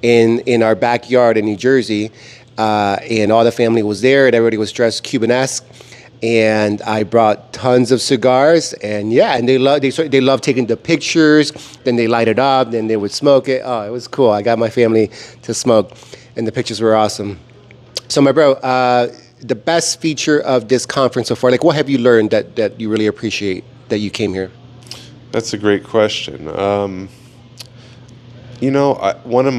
in our backyard in New Jersey, and all the family was there, and everybody was dressed Cuban-esque. And I brought tons of cigars, and they love taking the pictures. Then they light it up, then they would smoke it. Oh, it was cool. I got my family to smoke, and the pictures were awesome. So, my bro, the best feature of this conference so far, like, what have you learned that you really appreciate that you came here? That's a great question. One of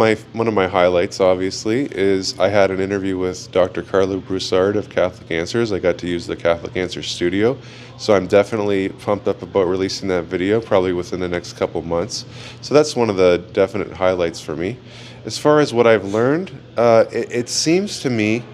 my highlights, obviously, is I had an interview with Dr. Carlo Broussard of Catholic Answers. I got to use the Catholic Answers studio, so I'm definitely pumped up about releasing that video, probably within the next couple months. So that's one of the definite highlights for me. As far as what I've learned, it seems to me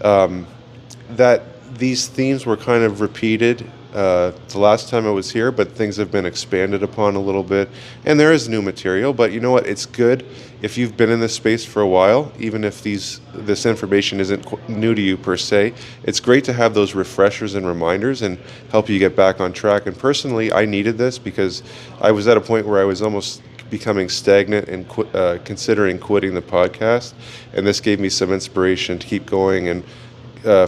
that these themes were kind of repeated the last time I was here, but things have been expanded upon a little bit, and there is new material. But you know what? It's good if you've been in this space for a while, even if this information isn't new to you per se. It's great to have those refreshers and reminders and help you get back on track. And personally, I needed this because I was at a point where I was almost becoming stagnant and considering quitting the podcast, and this gave me some inspiration to keep going and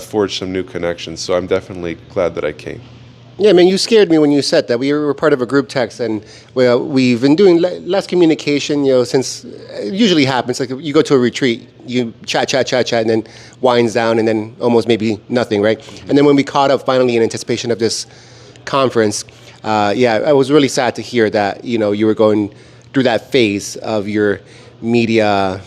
forge some new connections. So I'm definitely glad that I came. Yeah, man, you scared me when you said that. We were part of a group text, and we've been doing less communication, since it usually happens. Like, you go to a retreat, you chat, and then winds down, and then almost maybe nothing, right? Mm-hmm. And then when we caught up finally in anticipation of this conference, I was really sad to hear that, you were going through that phase of your media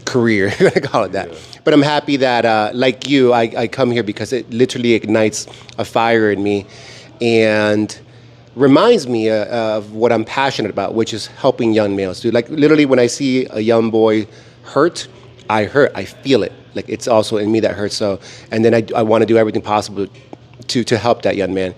career, I'm going to call it that. Yeah. But I'm happy that, like you, I come here because it literally ignites a fire in me and reminds me of what I'm passionate about, which is helping young males. Dude, like, literally, when I see a young boy hurt, I feel it. Like, it's also in me that hurts. So, and then I want to do everything possible to help that young man.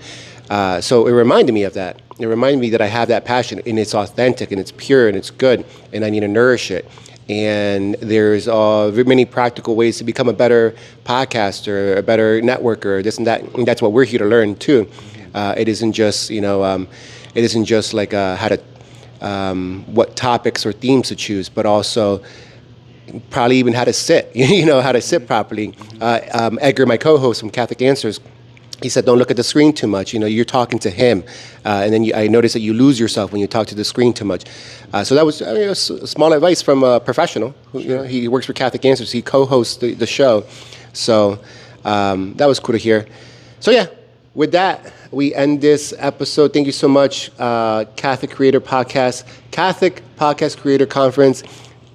So it reminded me of that. It reminded me that I have that passion, and it's authentic, and it's pure, and it's good, and I need to nourish it. And there's many practical ways to become a better podcaster, a better networker, this and that. And that's what we're here to learn too. It isn't just like how to what topics or themes to choose, but also probably even how to sit. How to sit properly. Edgar, my co-host from Catholic Answers, he said, don't look at the screen too much. You're talking to him. And then I noticed that you lose yourself when you talk to the screen too much. So that was small advice from a professional. He works for Catholic Answers. He co-hosts the show. So that was cool to hear. So yeah, with that, we end this episode. Thank you so much, Catholic Podcast Creator Conference.